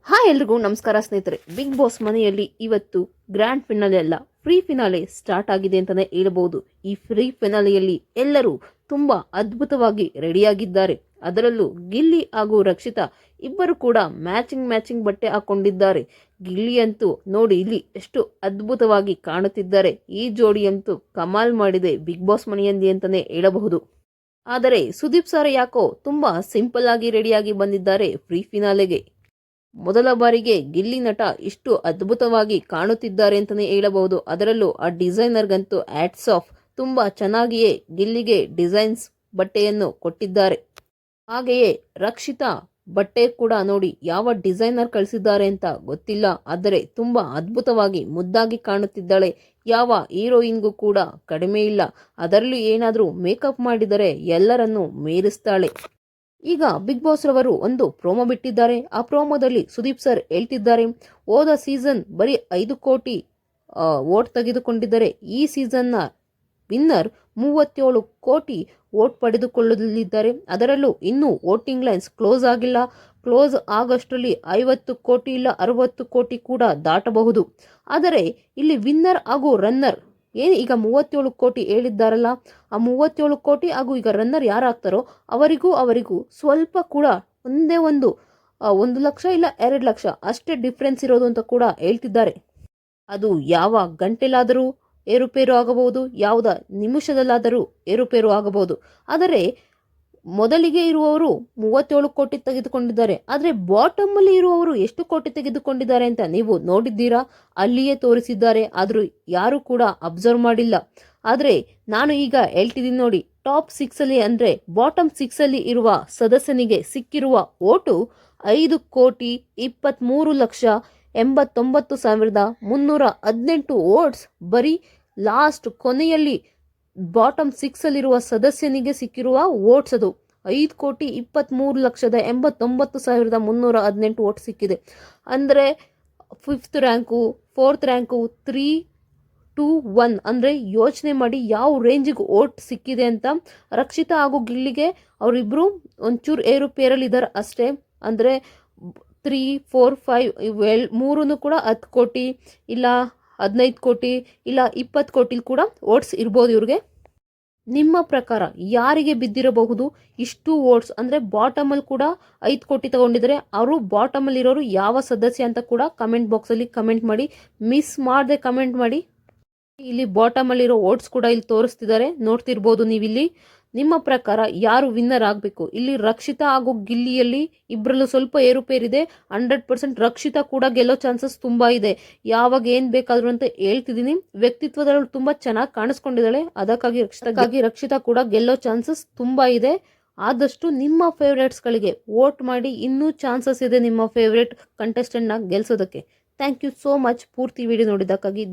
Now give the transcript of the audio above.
Hi ಎಲ್ರಿಗೂ ನಮಸ್ಕಾರ ಸ್ನೇಹಿತರೆ. ಬಿಗ್ ಬಾಸ್ ಮನೆಯಲ್ಲಿ ಇವತ್ತು ಗ್ರ್ಯಾಂಡ್ ಫಿನಾಲೆ ಅಲ್ಲ, ಫ್ರೀ ಫಿನಾಲೆ ಸ್ಟಾರ್ಟ್ ಆಗಿದೆ ಅಂತಾನೆ ಹೇಳಬಹುದು. ಈ ಫ್ರೀ ಫಿನಾಲೆಯಲ್ಲಿ ಎಲ್ಲರೂ ತುಂಬಾ ಅದ್ಭುತವಾಗಿ ರೆಡಿಯಾಗಿದ್ದಾರೆ. ಅದರಲ್ಲೂ ಗಿಲ್ಲಿ ಹಾಗೂ ರಕ್ಷಿತಾ ಇಬ್ಬರು ಕೂಡ ಮ್ಯಾಚಿಂಗ್ ಬಟ್ಟೆ ಹಾಕೊಂಡಿದ್ದಾರೆ. ಗಿಲ್ಲಿ ಅಂತೂ ನೋಡಿ ಇಲ್ಲಿ ಎಷ್ಟು ಅದ್ಭುತವಾಗಿ ಕಾಣುತ್ತಿದ್ದಾರೆ. ಈ ಜೋಡಿಯಂತೂ ಕಮಾಲ್ ಮಾಡಿದೆ ಬಿಗ್ ಬಾಸ್ ಮನೆಯಲ್ಲಿ ಅಂತಾನೆ ಹೇಳಬಹುದು. ಆದರೆ ಸುದೀಪ್ ಸರ್ ಯಾಕೋ ತುಂಬಾ ಸಿಂಪಲ್ ಆಗಿ ರೆಡಿಯಾಗಿ ಬಂದಿದ್ದಾರೆ ಫ್ರೀ ಫಿನಾಲೆಗೆ. ಮೊದಲ ಬಾರಿಗೆ ಗಿಲ್ಲಿ ನಟ ಇಷ್ಟು ಅದ್ಭುತವಾಗಿ ಕಾಣುತ್ತಿದ್ದಾರೆ ಅಂತಲೇ ಹೇಳಬಹುದು. ಅದರಲ್ಲೂ ಆ ಡಿಸೈನರ್ಗಂತೂ ಹ್ಯಾಟ್ಸ್ ಆಫ್. ತುಂಬಾ ಚೆನ್ನಾಗಿಯೇ ಗಿಲ್ಲಿಗೆ ಡಿಸೈನ್ಸ್ ಬಟ್ಟೆಯನ್ನು ಕೊಟ್ಟಿದ್ದಾರೆ. ಹಾಗೆಯೇ ರಕ್ಷಿತಾ ಬಟ್ಟೆ ಕೂಡ ನೋಡಿ ಯಾವ ಡಿಸೈನರ್ ಕಳಿಸಿದ್ದಾರೆ ಅಂತ ಗೊತ್ತಿಲ್ಲ, ಆದರೆ ತುಂಬಾ ಅದ್ಭುತವಾಗಿ ಮುದ್ದಾಗಿ ಕಾಣುತ್ತಿದ್ದಾಳೆ. ಯಾವ ಹೀರೋಯಿನ್ಗೂ ಕೂಡ ಕಡಿಮೆ ಇಲ್ಲ. ಅದರಲ್ಲೂ ಏನಾದರೂ ಮೇಕಪ್ ಮಾಡಿದರೆ ಎಲ್ಲರನ್ನೂ ಮೀರಿಸ್ತಾಳೆ. ಈಗ ಬಿಗ್ ಬಾಸ್ ರವರು ಒಂದು ಪ್ರೋಮೋ ಬಿಟ್ಟಿದ್ದಾರೆ. ಆ ಪ್ರೋಮೋದಲ್ಲಿ ಸುದೀಪ್ ಸರ್ ಹೇಳ್ತಿದ್ದಾರೆ, ಹೋದ ಸೀಸನ್ ಬರೀ 5 ಕೋಟಿ ವೋಟ್ ತೆಗೆದುಕೊಂಡಿದ್ದರೆ ಈ ಸೀಸನ್ನ ವಿನ್ನರ್ 37 ಕೋಟಿ ವೋಟ್ ಪಡೆದುಕೊಳ್ಳಲಿದ್ದಾರೆ. ಅದರಲ್ಲೂ ಇನ್ನೂ ವೋಟಿಂಗ್ ಲೈನ್ಸ್ ಕ್ಲೋಸ್ ಆಗಿಲ್ಲ. ಕ್ಲೋಸ್ ಆಗಷ್ಟರಲ್ಲಿ 50 ಕೋಟಿ ಇಲ್ಲ 60 ಕೋಟಿ ಕೂಡ ದಾಟಬಹುದು. ಆದರೆ ಇಲ್ಲಿ ವಿನ್ನರ್ ಹಾಗೂ ರನ್ನರ್ ಏನು ಈಗ 37 ಕೋಟಿ ಹೇಳಿದ್ದಾರಲ್ಲ, ಆ 37 ಕೋಟಿ ಹಾಗೂ ಈಗ ರನ್ನರ್ ಯಾರಾಗ್ತಾರೋ ಅವರಿಗೂ ಸ್ವಲ್ಪ ಕೂಡ ಒಂದೇ 1 ಲಕ್ಷ ಇಲ್ಲ 2 ಲಕ್ಷ ಅಷ್ಟೇ ಡಿಫ್ರೆನ್ಸ್ ಇರೋದು ಅಂತ ಕೂಡ ಹೇಳ್ತಿದ್ದಾರೆ. ಅದು ಯಾವ ಗಂಟೆಲಾದರೂ ಏರುಪೇರು ಆಗಬಹುದು, ಯಾವುದ ನಿಮಿಷದಲ್ಲಾದರೂ ಏರುಪೇರು ಆಗಬಹುದು. ಆದರೆ ಮೊದಲಿಗೆ ಇರುವವರು 37 ಕೋಟಿ ತೆಗೆದುಕೊಂಡಿದ್ದಾರೆ. ಆದರೆ ಬಾಟಮ್ ಅಲ್ಲಿ ಇರುವವರು ಎಷ್ಟು ಕೋಟಿ ತೆಗೆದುಕೊಂಡಿದ್ದಾರೆ ಅಂತ ನೀವು ನೋಡಿದ್ದೀರಾ? ಅಲ್ಲಿಯೇ ತೋರಿಸಿದ್ದಾರೆ. ಆದರೂ ಯಾರು ಕೂಡ ಅಬ್ಸರ್ವ್ ಮಾಡಿಲ್ಲ. ಆದರೆ ನಾನು ಈಗ ಹೇಳ್ತಿದ್ದೀನಿ ನೋಡಿ, ಟಾಪ್ 6 ಅಲ್ಲಿ ಅಂದರೆ ಬಾಟಮ್ 6 ಅಲ್ಲಿ ಇರುವ ಸದಸ್ಯನಿಗೆ ಸಿಕ್ಕಿರುವ ಓಟು 5,23,89,318 ವೋಟ್ಸ್. ಬರೀ ಲಾಸ್ಟ್ ಕೊನೆಯಲ್ಲಿ ಬಾಟಮ್ 6 ಅಲ್ಲಿರುವ ಸದಸ್ಯನಿಗೆ ಸಿಕ್ಕಿರುವ ವೋಟ್ಸ್ ಅದು 5,23,89,318 ವೋಟ್ ಸಿಕ್ಕಿದೆ. ಅಂದರೆ 5th ರ್ಯಾಂಕು 4th ರ್ಯಾಂಕು 3, 2, 1 ಅಂದರೆ ಯೋಚನೆ ಮಾಡಿ ಯಾವ ರೇಂಜಿಗೆ ವೋಟ್ ಸಿಕ್ಕಿದೆ ಅಂತ. ರಕ್ಷಿತಾ ಹಾಗೂ ಗಿಲ್ಲಿಗೆ ಅವರಿಬ್ಬರು ಒಂಚೂರು ಏರುಪೇರಲ್ಲಿದ್ದಾರೆ ಅಷ್ಟೇ. ಅಂದರೆ 3, 4, 5 ಮೂರೂ ಕೂಡ 10 ಕೋಟಿ ಇಲ್ಲ 15 ಕೋಟಿ ಇಲ್ಲ 20 ಕೋಟಿ ಕೂಡ ವೋಟ್ಸ್ ಇರ್ಬೋದು ಇವ್ರಿಗೆ. ನಿಮ್ಮ ಪ್ರಕಾರ ಯಾರಿಗೆ ಬಿದ್ದಿರಬಹುದು ಇಷ್ಟು ವೋಟ್ಸ್? ಅಂದರೆ ಬಾಟಮಲ್ಲಿ ಕೂಡ 5 ಕೋಟಿ ತಗೊಂಡಿದ್ದಾರೆ. ಅವರು ಬಾಟಮಲ್ಲಿ ಇರೋರು ಯಾವ ಸದಸ್ಯ ಅಂತ ಕೂಡ ಕಮೆಂಟ್ ಬಾಕ್ಸಲ್ಲಿ ಕಮೆಂಟ್ ಮಾಡಿ. ಮಿಸ್ ಮಾಡದೆ ಕಮೆಂಟ್ ಮಾಡಿ. ಇಲ್ಲಿ ಬಾಟಮಲ್ಲಿರೋ ವೋಟ್ಸ್ ಕೂಡ ಇಲ್ಲಿ ತೋರಿಸ್ತಿದ್ದಾರೆ, ನೋಡ್ತಿರ್ಬೋದು ನೀವಿಲ್ಲಿ. ನಿಮ್ಮ ಪ್ರಕಾರ ಯಾರು ವಿನ್ನರ್ ಆಗಬೇಕು? ಇಲ್ಲಿ ರಕ್ಷಿತಾ ಹಾಗೂ ಗಿಲ್ಲಿಯಲ್ಲಿ ಇಬ್ಬರಲ್ಲೂ ಸ್ವಲ್ಪ ಏರುಪೇರಿದೆ. 100% ರಕ್ಷಿತಾ ಕೂಡ ಗೆಲ್ಲೋ ಚಾನ್ಸಸ್ ತುಂಬ ಇದೆ. ಯಾವಾಗ ಏನು ಬೇಕಾದ್ರು ಅಂತ ಹೇಳ್ತಿದ್ದೀನಿ. ವ್ಯಕ್ತಿತ್ವದಲ್ಲಿ ತುಂಬ ಚೆನ್ನಾಗಿ ಕಾಣಿಸ್ಕೊಂಡಿದ್ದಾಳೆ. ಅದಕ್ಕಾಗಿ ರಕ್ಷಿತಾ ಕೂಡ ಗೆಲ್ಲೋ ಚಾನ್ಸಸ್ ತುಂಬ ಇದೆ. ಆದಷ್ಟು ನಿಮ್ಮ ಫೇವ್ರೇಟ್ಸ್ಗಳಿಗೆ ವೋಟ್ ಮಾಡಿ. ಇನ್ನೂ ಚಾನ್ಸಸ್ ಇದೆ ನಿಮ್ಮ ಫೇವ್ರೇಟ್ ಕಂಟೆಸ್ಟೆಂಟ್ನ ಗೆಲ್ಸೋದಕ್ಕೆ. ಥ್ಯಾಂಕ್ ಯು ಸೋ ಮಚ್ ಪೂರ್ತಿ ವಿಡಿಯೋ ನೋಡಿದ್ದಕ್ಕಾಗಿ.